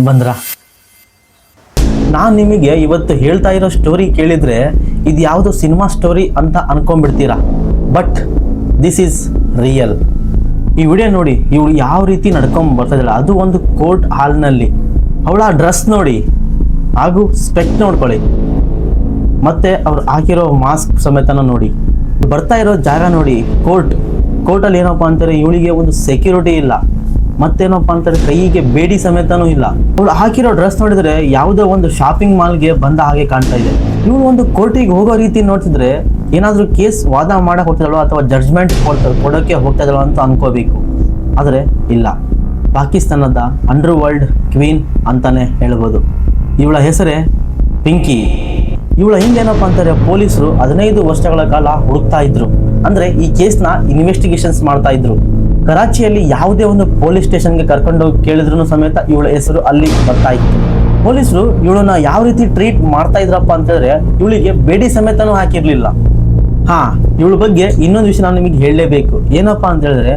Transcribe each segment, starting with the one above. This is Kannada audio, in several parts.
ಬಂದ್ರ ನಾನು ನಿಮಗೆ ಇವತ್ತು ಹೇಳ್ತಾ ಇರೋ ಸ್ಟೋರಿ ಕೇಳಿದ್ರೆ ಇದು ಯಾವುದೋ ಸಿನಿಮಾ ಸ್ಟೋರಿ ಅಂತ ಅನ್ಕೊಂಡ್ಬಿಡ್ತೀರಾ. But this is real. ಈ ವಿಡಿಯೋ ನೋಡಿ, ಇವಳು ಯಾವ ರೀತಿ ನಡ್ಕೊಂಡ್ ಬರ್ತಾ ಇದ್ದಾಳೆ, ಅದು ಒಂದು ಕೋರ್ಟ್ ಹಾಲ್ನಲ್ಲಿ. ಅವಳ ಡ್ರೆಸ್ ನೋಡಿ, ಹಾಗೂ ಸ್ಪೆಕ್ಟ್ ನೋಡ್ಕೊಳ್ಳಿ, ಮತ್ತೆ ಅವ್ರು ಹಾಕಿರೋ ಮಾಸ್ಕ್ ಸಮೇತನ ನೋಡಿ. ಬರ್ತಾ ಇರೋ ಜಾಗ ನೋಡಿ, ಕೋರ್ಟಲ್ಲಿ ಏನಪ್ಪ ಅಂತಾರೆ, ಇವಳಿಗೆ ಒಂದು ಸೆಕ್ಯೂರಿಟಿ ಇಲ್ಲ, ಮತ್ತೇನಪ್ಪ ಅಂತಾರೆ ಕೈಗೆ ಬೇಡಿ ಸಮೇತನೂ ಇಲ್ಲ. ಅವಳು ಹಾಕಿರೋ ಡ್ರೆಸ್ ನೋಡಿದ್ರೆ ಯಾವುದೋ ಒಂದು ಶಾಪಿಂಗ್ ಮಾಲ್ಗೆ ಬಂದ ಹಾಗೆ ಕಾಣ್ತಾ ಇದೆ. ಇವಳು ಒಂದು ಕೋರ್ಟಿಗೆ ಹೋಗೋ ರೀತಿ ನೋಡ್ತಿದ್ರೆ ಏನಾದರೂ ಕೇಸ್ ವಾದ ಮಾಡಕ್ಕೆ ಹೋಗ್ತಿದ್ದಾಳೋ ಅಥವಾ ಜಡ್ಜ್ಮೆಂಟ್ ಕೊಡೋಕ್ಕೆ ಹೋಗ್ತಾ ಇದ್ದಾಳೋ ಅಂತ ಅನ್ಕೋಬೇಕು. ಆದರೆ ಇಲ್ಲ, ಪಾಕಿಸ್ತಾನದ ಅಂಡರ್ ವರ್ಲ್ಡ್ ಕ್ವೀನ್ ಅಂತಾನೆ ಹೇಳ್ಬೋದು. ಇವಳ ಹೆಸರೇ ಪಿಂಕಿ. ಇವಳ ಹಿಂದೇನಪ್ಪ ಅಂತಾರೆ, ಪೊಲೀಸರು 15 ವರ್ಷಗಳ ಕಾಲ ಹುಡುಕ್ತಾ ಇದ್ರು. ಅಂದ್ರೆ ಈ ಕೇಸ್ನ ಇನ್ವೆಸ್ಟಿಗೇಷನ್ಸ್ ಮಾಡ್ತಾ ಇದ್ರು. ಕರಾಚಿಯಲ್ಲಿ ಯಾವುದೇ ಒಂದು ಪೊಲೀಸ್ ಸ್ಟೇಷನ್ಗೆ ಕರ್ಕೊಂಡೋಗಿ ಕೇಳಿದ್ರು ಸಮೇತ ಇವಳ ಹೆಸರು ಅಲ್ಲಿ ಬರ್ತಾ ಇತ್ತು. ಪೊಲೀಸರು ಇವಳನ್ನ ಯಾವ ರೀತಿ ಟ್ರೀಟ್ ಮಾಡ್ತಾ ಇದ್ರಪ್ಪ ಅಂತ ಹೇಳಿದ್ರೆ, ಇವಳಿಗೆ ಬೇಡಿ ಸಮೇತನೂ ಹಾಕಿರ್ಲಿಲ್ಲ. ಇವಳ ಬಗ್ಗೆ ಇನ್ನೊಂದು ವಿಷಯ ನಾನು ನಿಮಗೆ ಹೇಳಲೇಬೇಕು. ಏನಪ್ಪಾ ಅಂತ ಹೇಳಿದ್ರೆ,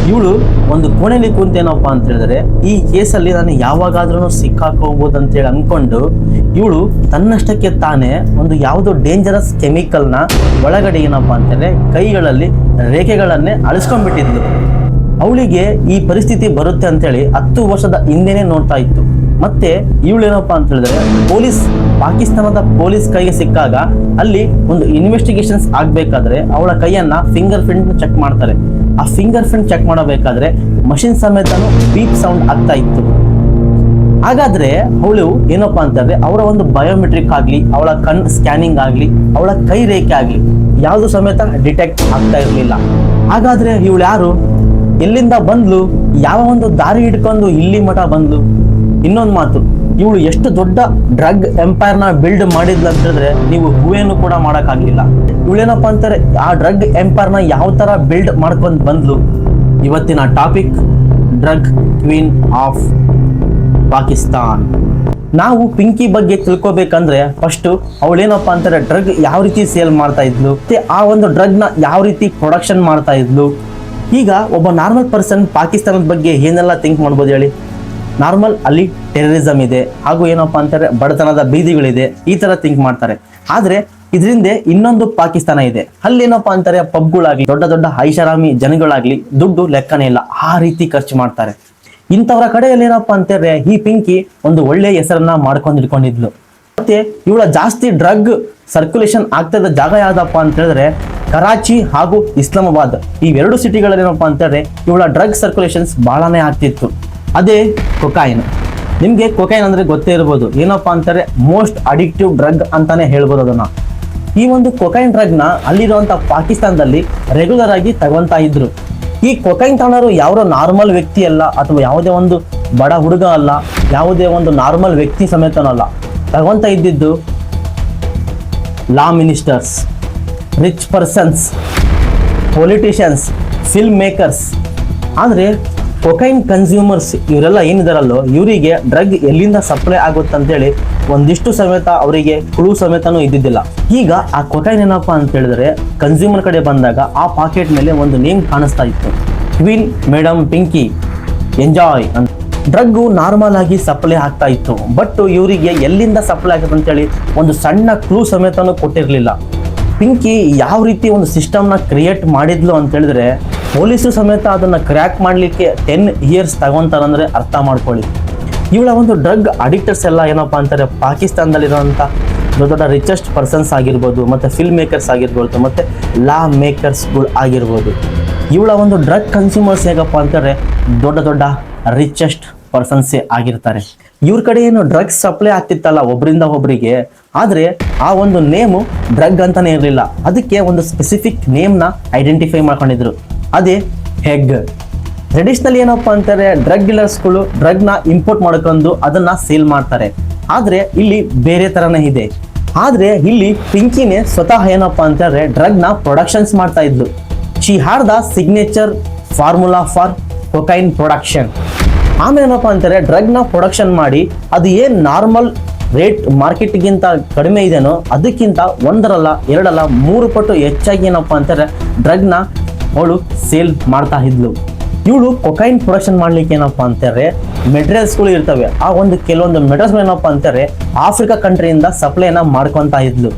ಇವಳು ಒಂದು ಕೋಣೆಯಲ್ಲಿ ಕುಂತೇನಪ್ಪ ಅಂತ ಹೇಳಿದ್ರೆ, ಈ ಕೇಸಲ್ಲಿ ನಾನು ಯಾವಾಗಾದ್ರೂ ಸಿಕ್ಕಾಕೋಬಹುದು ಅಂತ ಹೇಳಿ ಅನ್ಕೊಂಡು ಇವಳು ತನ್ನಷ್ಟಕ್ಕೆ ತಾನೇ ಒಂದು ಯಾವುದೋ ಡೇಂಜರಸ್ ಕೆಮಿಕಲ್ನ ಒಳಗಡೆ ಏನಪ್ಪಾ ಅಂತಂದ್ರೆ ಕೈಗಳಲ್ಲಿ ರೇಖೆಗಳನ್ನೇ ಅಳಿಸ್ಕೊಂಡ್ಬಿಟ್ಟಿದ್ಲು. ಅವಳಿಗೆ ಈ ಪರಿಸ್ಥಿತಿ ಬರುತ್ತೆ ಅಂತೇಳಿ 10 ವರ್ಷದ ಹಿಂದೆನೆ ನೋಡ್ತಾ ಇತ್ತು. ಮತ್ತೆ ಇವಳೇನಪ್ಪಾ ಅಂತ ಹೇಳಿದ್ರೆ, ಪಾಕಿಸ್ತಾನದ ಪೊಲೀಸ್ ಕೈಗೆ ಸಿಕ್ಕಾಗ ಅಲ್ಲಿ ಒಂದು ಇನ್ವೆಸ್ಟಿಗೇಷನ್ಸ್ ಆಗ್ಬೇಕಾದ್ರೆ ಅವಳ ಕೈಯನ್ನ ಫಿಂಗರ್ ಪ್ರಿಂಟ್ ಚೆಕ್ ಮಾಡ್ತಾರೆ. ಆ ಫಿಂಗರ್ ಪ್ರಿಂಟ್ ಚೆಕ್ ಮಾಡಬೇಕಾದ್ರೆ ಮಷಿನ್ ಸಮೇತನು ಬೀಪ್ ಸೌಂಡ್ ಆಗ್ತಾ ಇತ್ತು. ಹಾಗಾದ್ರೆ ಅವಳು ಏನಪ್ಪಾ ಅಂತಂದ್ರೆ, ಅವರ ಒಂದು ಬಯೋಮೆಟ್ರಿಕ್ ಆಗ್ಲಿ, ಅವಳ ಕಣ್ ಸ್ಕ್ಯಾನಿಂಗ್ ಆಗ್ಲಿ, ಅವಳ ಕೈ ರೇಖೆ ಆಗ್ಲಿ ಯಾವುದು ಸಮೇತ ಡಿಟೆಕ್ಟ್ ಆಗ್ತಾ ಇರಲಿಲ್ಲ. ಹಾಗಾದ್ರೆ ಇವಳು ಯಾರು, ಎಲ್ಲಿಂದ ಬಂದ್ಲು, ಯಾವ ಒಂದು ದಾರಿ ಹಿಡ್ಕೊಂಡು ಇಲ್ಲಿ ಮಠ ಬಂದ್ಲು? ಇನ್ನೊಂದು ಮಾತು, ಇವಳು ಎಷ್ಟು ದೊಡ್ಡ ಡ್ರಗ್ ಎಂಪೈರ್ನ ಬಿಲ್ಡ್ ಮಾಡಿದ್ಲು ಅಂತ ಹೇಳಿದ್ರೆ ನೀವು ಹೂವೇನು ಕೂಡ ಮಾಡೋಕ್ಕಾಗಲಿಲ್ಲ. ಇವಳೇನಪ್ಪ ಅಂತಾರೆ, ಆ ಡ್ರಗ್ ಎಂಪೈರ್ನ ಯಾವ ತರ ಬಿಲ್ಡ್ ಮಾಡ್ಕೊಂಡು ಬಂದ್ಲು? ಇವತ್ತಿನ topic drug queen of Pakistan. ನಾವು ಪಿಂಕಿ ಬಗ್ಗೆ ತಿಳ್ಕೊಬೇಕಂದ್ರೆ ಫಸ್ಟ್ ಅವಳೇನಪ್ಪ ಅಂತಾರೆ, ಡ್ರಗ್ ಯಾವ ರೀತಿ ಸೇಲ್ ಮಾಡ್ತಾ ಇದ್ಲು, ಮತ್ತೆ ಆ ಒಂದು ಡ್ರಗ್ನ ಯಾವ ರೀತಿ ಪ್ರೊಡಕ್ಷನ್ ಮಾಡ್ತಾ ಇದ್ಲು. ಈಗ ಒಬ್ಬ ನಾರ್ಮಲ್ ಪರ್ಸನ್ ಪಾಕಿಸ್ತಾನದ ಬಗ್ಗೆ ಏನೆಲ್ಲ ಥಿಂಕ್ ಮಾಡ್ಬೋದು ಹೇಳಿ? ನಾರ್ಮಲ್ ಅಲ್ಲಿ ಟೆರರಿಸಮ್ ಇದೆ, ಹಾಗೂ ಏನಪ್ಪಾ ಅಂತಾರೆ ಬಡತನದ ಬೀದಿಗಳಿದೆ, ಈ ತರ ಥಿಂಕ್ ಮಾಡ್ತಾರೆ. ಆದ್ರೆ ಇದರಿಂದ ಇನ್ನೊಂದು ಪಾಕಿಸ್ತಾನ ಇದೆ. ಅಲ್ಲಿ ಏನಪ್ಪಾ ಅಂತಾರೆ, ಪಬ್ಗಳಾಗ್ಲಿ, ದೊಡ್ಡ ದೊಡ್ಡ ಐಷಾರಾಮಿ ಜನಗಳಾಗ್ಲಿ ದುಡ್ಡು ಲೆಕ್ಕನೇ ಇಲ್ಲ, ಆ ರೀತಿ ಖರ್ಚು ಮಾಡ್ತಾರೆ. ಇಂಥವರ ಕಡೆಯಲ್ಲಿ ಏನಪ್ಪಾ ಅಂತಾರೆ, ಈ ಪಿಂಕಿ ಒಂದು ಒಳ್ಳೆ ಹೆಸರನ್ನ ಮಾಡ್ಕೊಂಡಿದ್ಕೊಂಡಿದ್ಲು. ಮತ್ತೆ ಇವಳ ಜಾಸ್ತಿ ಡ್ರಗ್ ಸರ್ಕ್ಯುಲೇಷನ್ ಆಗ್ತಿದ್ದ ಜಾಗ ಯಾವ್ದಪ್ಪ ಅಂತ ಹೇಳಿದ್ರೆ ಕರಾಚಿ ಹಾಗೂ ಇಸ್ಲಾಮಾಬಾದ್. ಈ 2 ಸಿಟಿಗಳಲ್ಲಿ ಏನಪ್ಪಾ ಅಂತಾರೆ ಇವಳ ಡ್ರಗ್ ಸರ್ಕ್ಯುಲೇಷನ್ಸ್ ಬಹಳನೇ ಆಗ್ತಿತ್ತು. ಅದೇ ಕೊಕೈನ್. ನಿಮ್ಗೆ ಕೊಕೈನ್ ಅಂದ್ರೆ ಗೊತ್ತೇ ಇರ್ಬೋದು, ಏನಪ್ಪಾ ಅಂತಾರೆ ಮೋಸ್ಟ್ ಅಡಿಕ್ಟಿವ್ ಡ್ರಗ್ ಅಂತಾನೆ ಹೇಳ್ಬೋದು ಅದನ್ನ. ಈ ಒಂದು ಕೊಕೈನ್ ಡ್ರಗ್ ನ ಅಲ್ಲಿರುವಂತ ಪಾಕಿಸ್ತಾನದಲ್ಲಿ ರೆಗ್ಯುಲರ್ ಆಗಿ ತಗೊಂತಾ ಇದ್ರು. ಈ ಕೊಕೈನ್ ತಗೊಳ್ಳೋರು ಯಾರೋ ನಾರ್ಮಲ್ ವ್ಯಕ್ತಿ ಅಲ್ಲ, ಅಥವಾ ಯಾವುದೇ ಒಂದು ಬಡ ಹುಡುಗ ಅಲ್ಲ, ಯಾವುದೇ ಒಂದು ನಾರ್ಮಲ್ ವ್ಯಕ್ತಿ ಸಮೇತನಲ್ಲ. ತಗೊಂತ ಇದ್ದಿದ್ದು ಲಾ ministers, rich persons, politicians, film makers. ಆದರೆ ಕೊಕೈನ್ ಕನ್ಸ್ಯೂಮರ್ಸ್ ಇವರೆಲ್ಲ ಏನಿದಾರಲ್ಲೋ, ಇವರಿಗೆ ಡ್ರಗ್ ಎಲ್ಲಿಂದ ಸಪ್ಲೈ ಆಗುತ್ತೆ ಅಂತೇಳಿ ಒಂದಿಷ್ಟು ಸಮೇತ ಅವರಿಗೆ ಕ್ಲೂ ಸಮೇತನೂ ಇದ್ದಿದ್ದಿಲ್ಲ. ಈಗ ಆ ಕೊಕೈನ್ ಏನಪ್ಪಾ ಅಂತ ಹೇಳಿದ್ರೆ ಕನ್ಸ್ಯೂಮರ್ ಕಡೆ ಬಂದಾಗ ಆ ಪಾಕೆಟ್ ಮೇಲೆ ಒಂದು ನೇಮ್ ಕಾಣಿಸ್ತಾ ಇತ್ತು, ಕ್ವೀನ್ ಮೇಡಮ್ ಪಿಂಕಿ ಎಂಜಾಯ್ ಅಂತ. ಡ್ರಗ್ಗು ನಾರ್ಮಲ್ ಆಗಿ ಸಪ್ಲೈ ಆಗ್ತಾ ಇತ್ತು, ಬಟ್ ಇವರಿಗೆ ಎಲ್ಲಿಂದ ಸಪ್ಲೈ ಆಗುತ್ತೆ ಅಂತೇಳಿ ಒಂದು ಸಣ್ಣ ಕ್ಲೂ ಸಮೇತನೂ ಕೊಟ್ಟಿರಲಿಲ್ಲ. ಪಿಂಕಿ ಯಾವ ರೀತಿ ಒಂದು ಸಿಸ್ಟಮ್ನ ಕ್ರಿಯೇಟ್ ಮಾಡಿದ್ಲು ಅಂತ ಹೇಳಿದ್ರೆ, ಪೊಲೀಸರು ಸಮೇತ ಅದನ್ನು ಕ್ರ್ಯಾಕ್ ಮಾಡಲಿಕ್ಕೆ 10 ಇಯರ್ಸ್ ತಗೊಂತಾರಂದ್ರೆ ಅರ್ಥ ಮಾಡ್ಕೊಳ್ಳಿ. ಇವಳ ಒಂದು ಡ್ರಗ್ ಅಡಿಕ್ಟರ್ಸ್ ಎಲ್ಲ ಏನಪ್ಪಾ ಅಂತಾರೆ, ಪಾಕಿಸ್ತಾನದಲ್ಲಿರುವಂಥ ದೊಡ್ಡ ದೊಡ್ಡ ರಿಚೆಸ್ಟ್ ಪರ್ಸನ್ಸ್ ಆಗಿರ್ಬೋದು, ಮತ್ತು ಫಿಲ್ಮ್ ಮೇಕರ್ಸ್ ಆಗಿರ್ಬೋದು, ಮತ್ತು ಲಾ ಮೇಕರ್ಸ್ಗಳು ಆಗಿರ್ಬೋದು. ಇವಳ ಒಂದು ಡ್ರಗ್ ಕನ್ಸ್ಯೂಮರ್ಸ್ ಹೇಗಪ್ಪ ಅಂತಾರೆ, ದೊಡ್ಡ ದೊಡ್ಡ ರಿಚೆಸ್ಟ್ ಪರ್ಸನ್ಸೇ ಆಗಿರ್ತಾರೆ. ಇವ್ರ ಕಡೆ ಏನು ಡ್ರಗ್ಸ್ ಸಪ್ಲೈ ಆಗ್ತಿತ್ತಲ್ಲ ಒಬ್ಬರಿಂದ ಒಬ್ಬರಿಗೆ, ಆದರೆ ಆ ಒಂದು ನೇಮು ಡ್ರಗ್ ಅಂತಾನೆ ಇರಲಿಲ್ಲ. ಅದಕ್ಕೆ ಒಂದು ಸ್ಪೆಸಿಫಿಕ್ ನೇಮ್ನ ಐಡೆಂಟಿಫೈ ಮಾಡ್ಕೊಂಡಿದ್ರು, ಅದೇ ಹೆಗ್. ಟ್ರೆಡಿಷನಲ್ ಏನಪ್ಪ ಅಂತಾರೆ, ಡ್ರಗ್ ಡೀಲರ್ಸ್ಗಳು ಡ್ರಗ್ನ ಇಂಪೋರ್ಟ್ ಮಾಡ್ಕೊಂಡು ಅದನ್ನ ಸೇಲ್ ಮಾಡ್ತಾರೆ. ಆದರೆ ಇಲ್ಲಿ ಬೇರೆ ಥರನೇ ಇದೆ. ಆದರೆ ಇಲ್ಲಿ ಪಿಂಕಿನೇ ಸ್ವತಃ ಏನಪ್ಪ ಅಂತಾರೆ ಡ್ರಗ್ನ ಪ್ರೊಡಕ್ಷನ್ಸ್ ಮಾಡ್ತಾ ಇದ್ಲು. She had the signature formula for cocaine production. ಆಮೇಲೆ ಏನಪ್ಪ ಅಂತಾರೆ, ಡ್ರಗ್ನ ಪ್ರೊಡಕ್ಷನ್ ಮಾಡಿ ಅದು ಏನು ನಾರ್ಮಲ್ ರೇಟ್ ಮಾರ್ಕೆಟ್ಗಿಂತ ಕಡಿಮೆ ಇದೆನೋ ಅದಕ್ಕಿಂತ 1 ಅಲ್ಲ 2 ಅಲ್ಲ 3 ಪಟ್ಟು ಹೆಚ್ಚಾಗಿ ಏನಪ್ಪ ಅಂತಾರೆ ಡ್ರಗ್ನ ಅವಳು ಸೇಲ್ ಮಾಡ್ತಾ ಇದ್ಲು. ಇವಳು ಕೊಕೈನ್ ಪ್ರೊಡಕ್ಷನ್ ಮಾಡ್ಲಿಕ್ಕೆ ಏನಪ್ಪಾ ಅಂತಾರೆ ಮೆಟೀರಿಯಲ್ಸ್ಗಳು ಇರ್ತವೆ. ಆ ಒಂದು ಕೆಲವೊಂದು ಮೆಟೀರಿಯಲ್ಸ್ ಏನಪ್ಪಾ ಅಂತಾರೆ ಆಫ್ರಿಕಾ ಕಂಟ್ರಿಯಿಂದ ಸಪ್ಲೈನ ಮಾಡ್ಕೊಂತ ಇದ್ಲು.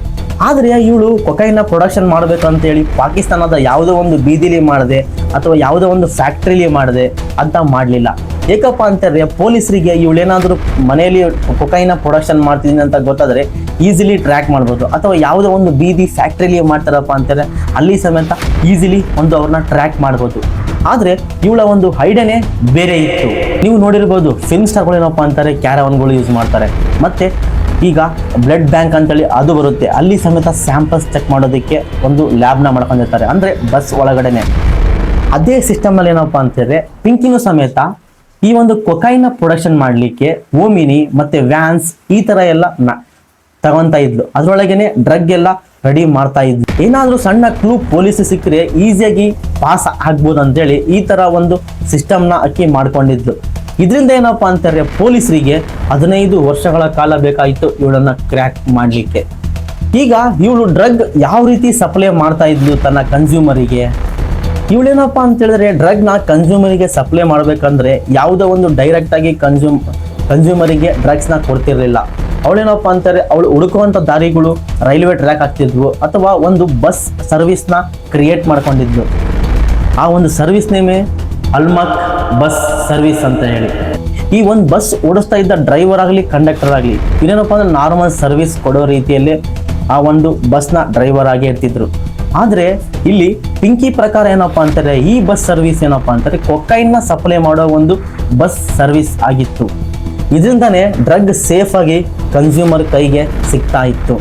ಆದ್ರೆ ಇವಳು ಕೊಕೈನ್ ಪ್ರೊಡಕ್ಷನ್ ಮಾಡ್ಬೇಕಂತ ಹೇಳಿ ಪಾಕಿಸ್ತಾನದ ಯಾವುದೋ ಒಂದು ಬೀದಿಲಿ ಮಾಡದೆ ಅಥವಾ ಯಾವುದೋ ಒಂದು ಫ್ಯಾಕ್ಟ್ರಿಲಿ ಮಾಡದೆ ಅಂತ ಮಾಡಲಿಲ್ಲ. ಏಕಪ್ಪ ಅಂತಾರೆ ಪೊಲೀಸರಿಗೆ ಇವಳೇನಾದ್ರೂ ಮನೆಯಲ್ಲಿ ಕೊಕೈನ ಪ್ರೊಡಕ್ಷನ್ ಮಾಡ್ತಿದ್ದೀನಿ ಅಂತ ಗೊತ್ತಾದ್ರೆ ಈಸಿಲಿ ಟ್ರ್ಯಾಕ್ ಮಾಡ್ಬೋದು, ಅಥವಾ ಯಾವುದೋ ಒಂದು ಬೀದಿ ಫ್ಯಾಕ್ಟ್ರಿಲಿ ಮಾಡ್ತಾರಪ್ಪ ಅಂತಾರೆ ಅಲ್ಲಿ ಸಮೇತ ಈಸಿಲಿ ಒಂದು ಅವ್ರನ್ನ ಟ್ರ್ಯಾಕ್ ಮಾಡ್ಬೋದು. ಆದರೆ ಇವಳ ಒಂದು ಐಡಿಯಾನೇ ಬೇರೆ ಇತ್ತು. ನೀವು ನೋಡಿರ್ಬೋದು ಫಿಲ್ಮ್ ಸ್ಟಾರ್ಗಳು ಏನಪ್ಪ ಅಂತಾರೆ ಕ್ಯಾರವನ್ಗಳು ಯೂಸ್ ಮಾಡ್ತಾರೆ, ಮತ್ತೆ ಈಗ ಬ್ಲಡ್ ಬ್ಯಾಂಕ್ ಅಂತೇಳಿ ಅದು ಬರುತ್ತೆ, ಅಲ್ಲಿ ಸಮೇತ ಸ್ಯಾಂಪಲ್ಸ್ ಚೆಕ್ ಮಾಡೋದಕ್ಕೆ ಒಂದು ಲ್ಯಾಬ್ನ ಮಾಡ್ಕೊಂಡಿರ್ತಾರೆ, ಅಂದರೆ ಬಸ್ ಒಳಗಡೆನೆ. ಅದೇ ಸಿಸ್ಟಮಲ್ಲಿ ಏನಪ್ಪ ಅಂತಾರೆ ಪಿಂಕಿನೂ ಸಮೇತ ಈ ಒಂದು ಕೊಕೈನ ಪ್ರೊಡಕ್ಷನ್ ಮಾಡಲಿಕ್ಕೆ ಓಮಿನಿ ಮತ್ತು ವ್ಯಾನ್ಸ್ ಈ ಥರ ಎಲ್ಲ ತಗೊತಾ ಇದ್ಲು. ಅದರೊಳಗೇನೆ ಡ್ರಗ್ ಎಲ್ಲ ರೆಡಿ ಮಾಡ್ತಾ ಇದ್ಲು. ಏನಾದರೂ ಸಣ್ಣ ಕ್ಲೂ ಪೊಲೀಸ್ ಸಿಕ್ಕರೆ ಈಸಿಯಾಗಿ ಪಾಸ್ ಆಗ್ಬೋದು ಅಂತೇಳಿ ಈ ಥರ ಒಂದು ಸಿಸ್ಟಮ್ನ ಅಕ್ಕಿ ಮಾಡ್ಕೊಂಡಿದ್ಲು. ಇದರಿಂದ ಏನಪ್ಪ ಅಂತಾರೆ ಪೊಲೀಸರಿಗೆ 15 ವರ್ಷಗಳ ಕಾಲ ಬೇಕಾಯಿತು ಇವಳನ್ನ ಕ್ರ್ಯಾಕ್ ಮಾಡಲಿಕ್ಕೆ. ಈಗ ಇವಳು ಡ್ರಗ್ ಯಾವ ರೀತಿ ಸಪ್ಲೈ ಮಾಡ್ತಾ ಇದ್ಲು ತನ್ನ ಕನ್ಸ್ಯೂಮರಿಗೆ. ಇವಳೇನಪ್ಪ ಅಂತ ಹೇಳಿದ್ರೆ ಡ್ರಗ್ನ ಕನ್ಸ್ಯೂಮರಿಗೆ ಸಪ್ಲೈ ಮಾಡಬೇಕಂದ್ರೆ ಯಾವುದೋ ಒಂದು ಡೈರೆಕ್ಟಾಗಿ ಕನ್ಸ್ಯೂಮರಿಗೆ ಡ್ರಗ್ಸ್ನ ಕೊಡ್ತಿರ್ಲಿಲ್ಲ. ಅವಳೇನಪ್ಪ ಅಂತಾರೆ ಅವಳು ಹುಡುಕುವಂಥ ದಾರಿಗಳು ರೈಲ್ವೆ ಟ್ರ್ಯಾಕ್ ಆಗ್ತಿದ್ವು, ಅಥವಾ ಒಂದು ಬಸ್ ಸರ್ವಿಸ್ನ ಕ್ರಿಯೇಟ್ ಮಾಡ್ಕೊಂಡಿದ್ಲು. ಆ ಒಂದು ಸರ್ವಿಸ್ ನೇಮೇ ಅಲ್ಮಕ್ ಬಸ್ ಸರ್ವಿಸ್ ಅಂತ ಹೇಳಿ. ಈ ಒಂದು ಬಸ್ ಓಡಿಸ್ತಾ ಇದ್ದ ಡ್ರೈವರ್ ಆಗಲಿ ಕಂಡಕ್ಟರ್ ಆಗಲಿ ಇನ್ನೇನಪ್ಪ ಅಂದ್ರೆ ನಾರ್ಮಲ್ ಸರ್ವಿಸ್ ಕೊಡೋ ರೀತಿಯಲ್ಲಿ ಆ ಒಂದು ಬಸ್ನ ಡ್ರೈವರ್ ಆಗಿ ಇರ್ತಿದ್ರು. ಆದರೆ ಇಲ್ಲಿ ಪಿಂಕಿ ಪ್ರಕಾರ ಏನಪ್ಪ ಅಂತಾರೆ ಈ ಬಸ್ ಸರ್ವಿಸ್ ಏನಪ್ಪ ಅಂತಾರೆ ಕೊಕೈನ್ನ ಸಪ್ಲೈ ಮಾಡೋ ಒಂದು ಬಸ್ ಸರ್ವಿಸ್ ಆಗಿತ್ತು. ಇದರಿಂದಾನೇ ಡ್ರಗ್ ಸೇಫ್ ಆಗಿ ಕನ್ಸ್ಯೂಮರ್ ಕೈಗೆ ಸಿಗ್ತಾ ಇತ್ತು.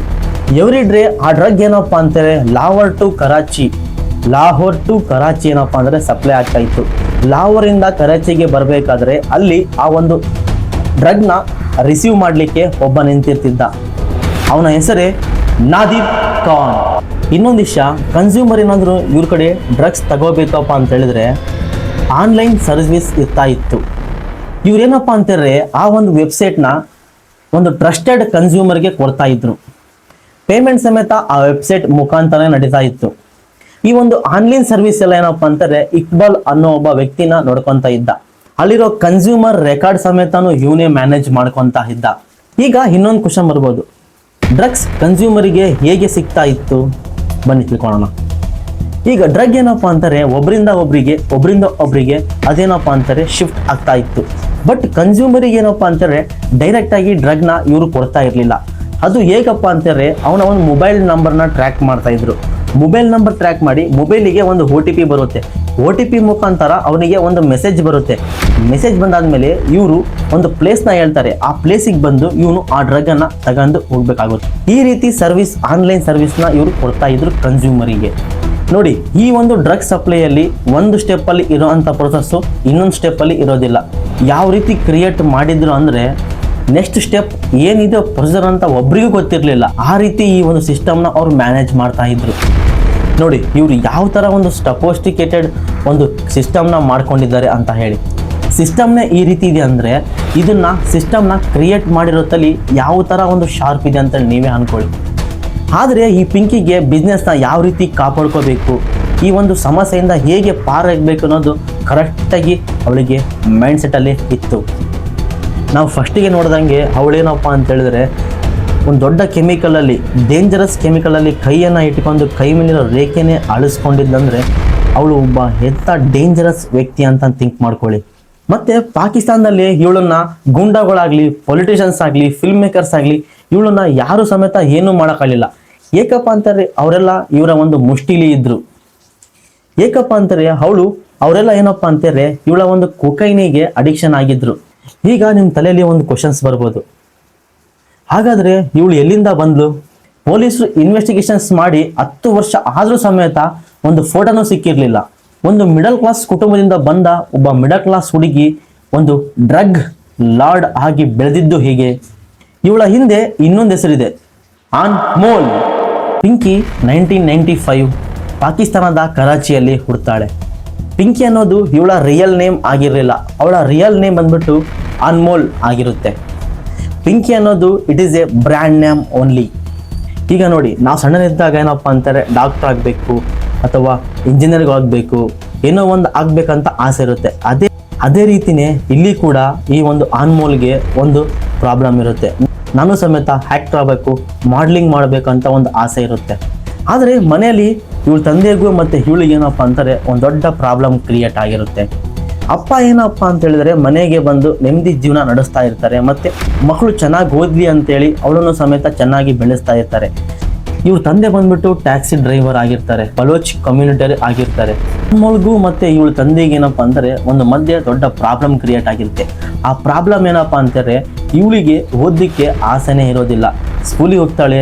ಎವ್ರಿ ಡೇ ಆ ಡ್ರಗ್ ಏನಪ್ಪ ಅಂತಾರೆ ಲಾಹೋರ್ ಟು ಕರಾಚಿ ಏನಪ್ಪ ಅಂದರೆ ಸಪ್ಲೈ ಆಗ್ತಾ ಇತ್ತು. ಲಾಹೋರಿಂದ ಕರಾಚಿಗೆ ಬರಬೇಕಾದ್ರೆ ಅಲ್ಲಿ ಆ ಒಂದು ಡ್ರಗ್ನ ರಿಸೀವ್ ಮಾಡಲಿಕ್ಕೆ ಒಬ್ಬ ನಿಂತಿರ್ತಿದ್ದ. ಅವನ ಹೆಸರೇ ನಾದಿರ್ ಖಾನ್. ಇನ್ನೊಂದು ವಿಷಯ, ಕನ್ಸ್ಯೂಮರ್ ಏನಾದರೂ ಇವ್ರ ಕಡೆ ಡ್ರಗ್ಸ್ ತಗೋಬೇಕಪ್ಪ ಅಂತ ಹೇಳಿದ್ರೆ ಆನ್ಲೈನ್ ಸರ್ವಿಸ್ ಇರ್ತಾ ಇತ್ತು. ಇವ್ರೇನಪ್ಪ ಅಂತಾರೆ ಆ ಒಂದು ವೆಬ್ಸೈಟ್ನ ಒಂದು ಟ್ರಸ್ಟೆಡ್ ಕನ್ಸ್ಯೂಮರ್ಗೆ ಕೊಡ್ತಾ ಇದ್ರು. ಪೇಮೆಂಟ್ ಸಮೇತ ಆ ವೆಬ್ಸೈಟ್ ಮುಖಾಂತರ ನಡೀತಾ ಇತ್ತು. ಈ ಒಂದು ಆನ್ಲೈನ್ ಸರ್ವಿಸ್ ಎಲ್ಲ ಏನಪ್ಪ ಅಂತಾರೆ ಇಕ್ಬಾಲ್ ಅನ್ನೋ ಒಬ್ಬ ವ್ಯಕ್ತಿನ ನೋಡ್ಕೊಂತ ಇದ್ದ. ಅಲ್ಲಿರೋ ಕನ್ಸ್ಯೂಮರ್ ರೆಕಾರ್ಡ್ ಸಮೇತನು ಇವನೇ ಮ್ಯಾನೇಜ್ ಮಾಡ್ಕೊಂತ ಇದ್ದ. ಈಗ ಇನ್ನೊಂದು ಕ್ವಶನ್ ಬರ್ಬೋದು, ಡ್ರಗ್ಸ್ ಕನ್ಸ್ಯೂಮರಿಗೆ ಹೇಗೆ ಸಿಗ್ತಾ ಇತ್ತು? ಬನ್ನಿ ತಿಳ್ಕೊಳ್ಳೋಣ. ಈಗ ಡ್ರಗ್ ಏನಪ್ಪ ಅಂತಾರೆ ಒಬ್ಬರಿಂದ ಒಬ್ಬರಿಗೆ ಅದೇನಪ್ಪ ಅಂತಾರೆ ಶಿಫ್ಟ್ ಆಗ್ತಾ ಇತ್ತು. ಬಟ್ ಕನ್ಸ್ಯೂಮರಿಗೆ ಏನಪ್ಪ ಅಂತಾರೆ ಡೈರೆಕ್ಟ್ ಆಗಿ ಡ್ರಗ್ನ ಇವರು ಕೊಡ್ತಾ ಇರಲಿಲ್ಲ. ಅದು ಹೇಗಪ್ಪ ಅಂತಾರೆ ಅವನ ಒಂದು ಮೊಬೈಲ್ ನಂಬರ್ನ ಟ್ರ್ಯಾಕ್ ಮಾಡ್ತಾ ಇದ್ರು. ಮೊಬೈಲ್ ನಂಬರ್ ಟ್ರ್ಯಾಕ್ ಮಾಡಿ ಮೊಬೈಲಿಗೆ ಒಂದು OTP ಬರುತ್ತೆ. OTP ಮುಖಾಂತರ ಅವನಿಗೆ ಒಂದು ಮೆಸೇಜ್ ಬರುತ್ತೆ. ಮೆಸೇಜ್ ಬಂದಾದ್ಮೇಲೆ ಇವರು ಒಂದು ಪ್ಲೇಸ್ನ ಹೇಳ್ತಾರೆ. ಆ ಪ್ಲೇಸಿಗೆ ಬಂದು ಇವನು ಆ ಡ್ರಗ್ಗನ್ನು ತಗೊಂಡು ಹೋಗ್ಬೇಕಾಗುತ್ತೆ. ಈ ರೀತಿ ಸರ್ವಿಸ್ ಆನ್ಲೈನ್ ಸರ್ವಿಸ್ನ ಇವರು ಕೊಡ್ತಾ ಇದ್ರು ಕನ್ಸ್ಯೂಮರಿಗೆ. ನೋಡಿ, ಈ ಒಂದು ಡ್ರಗ್ ಸಪ್ಲೈಯಲ್ಲಿ ಒಂದು ಸ್ಟೆಪ್ಪಲ್ಲಿ ಇರೋವಂಥ ಪ್ರೊಸೆಸ್ಸು ಇನ್ನೊಂದು ಸ್ಟೆಪ್ಪಲ್ಲಿ ಇರೋದಿಲ್ಲ. ಯಾವ ರೀತಿ ಕ್ರಿಯೇಟ್ ಮಾಡಿದ್ರು ಅಂದರೆ ನೆಕ್ಸ್ಟ್ ಸ್ಟೆಪ್ ಏನಿದೆ ಪ್ರೊಸೀಜರ್ ಅಂತ ಒಬ್ರಿಗೂ ಗೊತ್ತಿರಲಿಲ್ಲ. ಆ ರೀತಿ ಈ ಒಂದು ಸಿಸ್ಟಮ್ನ ಅವ್ರು ಮ್ಯಾನೇಜ್ ಮಾಡ್ತಾ ಇದ್ರು. ನೋಡಿ ಇವರು ಯಾವ ಥರ ಒಂದು ಸಫಿಸ್ಟಿಕೇಟೆಡ್ ಒಂದು ಸಿಸ್ಟಮ್ನ ಮಾಡ್ಕೊಂಡಿದ್ದಾರೆ ಅಂತ ಹೇಳಿ. ಸಿಸ್ಟಮ್ನೇ ಈ ರೀತಿ ಇದೆ ಅಂದರೆ ಇದನ್ನ ಸಿಸ್ಟಮ್ನ ಕ್ರಿಯೇಟ್ ಮಾಡಿರೋ ತಲೆ ಯಾವ ಥರ ಒಂದು ಶಾರ್ಪ್ ಇದೆ ಅಂತ ನೀವೇ ಅಂದ್ಕೊಳ್ಳಿ. ಆದರೆ ಈ ಪಿಂಕಿಗೆ ಬಿಸ್ನೆಸ್ನ ಯಾವ ರೀತಿ ಕಾಪಾಡ್ಕೋಬೇಕು, ಈ ಒಂದು ಸಮಸ್ಯೆಯಿಂದ ಹೇಗೆ ಪಾರಾಗಬೇಕು ಅನ್ನೋದು ಕರೆಕ್ಟಾಗಿ ಅವಳಿಗೆ ಮೈಂಡ್ಸೆಟ್ಟಲ್ಲಿ ಇತ್ತು. ನಾವು ಫಸ್ಟಿಗೆ ನೋಡ್ದಂಗೆ ಅವಳೇನಪ್ಪ ಅಂತ ಹೇಳಿದ್ರೆ ಒಂದು ದೊಡ್ಡ ಕೆಮಿಕಲಲ್ಲಿ ಡೇಂಜರಸ್ ಕೆಮಿಕಲಲ್ಲಿ ಕೈಯನ್ನು ಇಟ್ಕೊಂಡು ಕೈ ಮೇಲಿರೋ ರೇಖೆನೇ ಅಳಿಸ್ಕೊಂಡಿದ್ದಂದರೆ ಅವಳು ಒಬ್ಬ ಎಂಥ ಡೇಂಜರಸ್ ವ್ಯಕ್ತಿ ಅಂತ ಥಿಂಕ್ ಮಾಡ್ಕೊಳ್ಳಿ. ಮತ್ತು ಪಾಕಿಸ್ತಾನದಲ್ಲಿ ಇವಳನ್ನ ಗೂಂಡಾಗಳಾಗಲಿ ಪೊಲಿಟಿಷಿಯನ್ಸ್ ಆಗಲಿ ಫಿಲ್ಮ್ ಮೇಕರ್ಸ್ ಆಗಲಿ ಇವಳನ್ನ ಯಾರು ಸಮೇತ ಏನೂ ಮಾಡೋಕ್ಕಾಗಲಿಲ್ಲ. ಏಕಪ್ಪ ಅಂತಾರೆ ಅವರೆಲ್ಲ ಇವರ ಒಂದು ಮುಷ್ಟಿಲಿ ಇದ್ದರು. ಏಕಪ್ಪ ಅಂತಾರೆ ಅವರೆಲ್ಲ ಏನಪ್ಪ ಅಂತಾರೆ ಇವಳ ಒಂದು ಕೊಕೈನಿಗೆ ಅಡಿಕ್ಷನ್ ಆಗಿದ್ರು. ಈಗ ನಿಮ್ಮ ತಲೆಯಲ್ಲಿ ಒಂದು ಕ್ವಶನ್ಸ್ ಬರ್ಬೋದು, ಹಾಗಾದರೆ ಇವಳು ಎಲ್ಲಿಂದ ಬಂದ್ಲು? ಪೊಲೀಸರು ಇನ್ವೆಸ್ಟಿಗೇಷನ್ಸ್ ಮಾಡಿ 10 ವರ್ಷ ಆದರೂ ಸಮೇತ ಒಂದು ಫೋಟೋನೂ ಸಿಕ್ಕಿರಲಿಲ್ಲ. ಒಂದು ಮಿಡಲ್ ಕ್ಲಾಸ್ ಕುಟುಂಬದಿಂದ ಬಂದ ಒಬ್ಬ ಮಿಡಲ್ ಕ್ಲಾಸ್ ಹುಡುಗಿ ಒಂದು ಡ್ರಗ್ ಲಾರ್ಡ್ ಆಗಿ ಬೆಳೆದಿದ್ದು ಹೀಗೆ. ಇವಳ ಹಿಂದೆ ಇನ್ನೊಂದು ಹೆಸರಿದೆ, ಅನ್ಮೋಲ್. ಪಿಂಕಿ 1995 ಪಾಕಿಸ್ತಾನದ ಕರಾಚಿಯಲ್ಲಿ ಹುಡ್ತಾಳೆ. ಪಿಂಕಿ ಅನ್ನೋದು ಇವಳ ರಿಯಲ್ ನೇಮ್ ಆಗಿರಲಿಲ್ಲ. ಅವಳ ರಿಯಲ್ ನೇಮ್ ಬಂದ್ಬಿಟ್ಟು ಅನ್ಮೋಲ್ ಆಗಿರುತ್ತೆ. ಪಿಂಕಿ ಅನ್ನೋದು it is A brand name only. ಈಗ ನೋಡಿ, ನಾವು ಸಣ್ಣನಿದ್ದಾಗ ಏನಪ್ಪ ಅಂತಾರೆ ಡಾಕ್ಟರ್ ಆಗಬೇಕು ಅಥವಾ ಇಂಜಿನಿಯರ್ಗೆ ಆಗಬೇಕು ಏನೋ ಒಂದು ಆಗ್ಬೇಕಂತ ಆಸೆ ಇರುತ್ತೆ. ಅದೇ ರೀತಿನೇ ಇಲ್ಲಿ ಕೂಡ ಈ ಒಂದು ಅನ್ಮೋಲ್ಗೆ ಒಂದು ಪ್ರಾಬ್ಲಮ್ ಇರುತ್ತೆ. ನಾನು ಸಮೇತ ಆ್ಯಕ್ಟರ್ ಆಗಬೇಕು, ಮಾಡಲಿಂಗ್ ಮಾಡಬೇಕಂತ ಒಂದು ಆಸೆ ಇರುತ್ತೆ. ಆದರೆ ಮನೆಯಲ್ಲಿ ಇವಳ ತಂದೆಗೂ ಮತ್ತು ಇವಳಿಗೆ ಏನಪ್ಪ ಅಂತಾರೆ ಒಂದು ದೊಡ್ಡ ಪ್ರಾಬ್ಲಮ್ ಕ್ರಿಯೇಟ್ ಆಗಿರುತ್ತೆ. ಅಪ್ಪ ಏನಪ್ಪ ಅಂತ ಹೇಳಿದ್ರೆ ಮನೆಗೆ ಬಂದು ನೆಮ್ಮದಿ ಜೀವನ ನಡೆಸ್ತಾ ಇರ್ತಾರೆ, ಮತ್ತು ಮಕ್ಕಳು ಚೆನ್ನಾಗಿ ಓದಲಿ ಅಂತೇಳಿ ಅವಳನ್ನು ಸಮೇತ ಚೆನ್ನಾಗಿ ಬೆಳೆಸ್ತಾ ಇರ್ತಾರೆ. ಇವ್ರ ತಂದೆ ಬಂದ್ಬಿಟ್ಟು ಟ್ಯಾಕ್ಸಿ ಡ್ರೈವರ್ ಆಗಿರ್ತಾರೆ, ಬಲೋಚ್ ಕಮ್ಯುನಿಟಿ ಆಗಿರ್ತಾರೆ. ಅನ್ಮೋಲ್ಗೂ ಮತ್ತು ಇವಳ ತಂದೆಗೆ ಏನಪ್ಪ ಅಂದರೆ ಒಂದು ಮಧ್ಯೆ ದೊಡ್ಡ ಪ್ರಾಬ್ಲಮ್ ಕ್ರಿಯೇಟ್ ಆಗಿರುತ್ತೆ. ಆ ಪ್ರಾಬ್ಲಮ್ ಏನಪ್ಪ ಅಂತಾರೆ, ಇವಳಿಗೆ ಓದಲಿಕ್ಕೆ ಆಸೆನೇ ಇರೋದಿಲ್ಲ. ಸ್ಕೂಲಿಗೆ ಹೋಗ್ತಾಳೆ,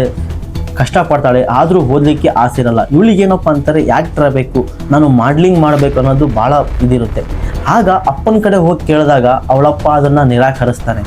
ಕಷ್ಟಪಡ್ತಾಳೆ, ಆದರೂ ಓದಲಿಕ್ಕೆ ಆಸೆ ಇರಲ್ಲ. ಇವಳಿಗೇನಪ್ಪ ಅಂತಾರೆ ಆ್ಯಕ್ಟರ್ ಆಗಬೇಕು, ನಾನು ಮಾಡಲಿಂಗ್ ಮಾಡಬೇಕು ಅನ್ನೋದು ಭಾಳ ಇದಿರುತ್ತೆ. ಆಗ ಅಪ್ಪನ ಕಡೆ ಹೋಗಿ ಕೇಳಿದಾಗ ಅವಳಪ್ಪ ಅದನ್ನು ನಿರಾಕರಿಸ್ತಾನೆ.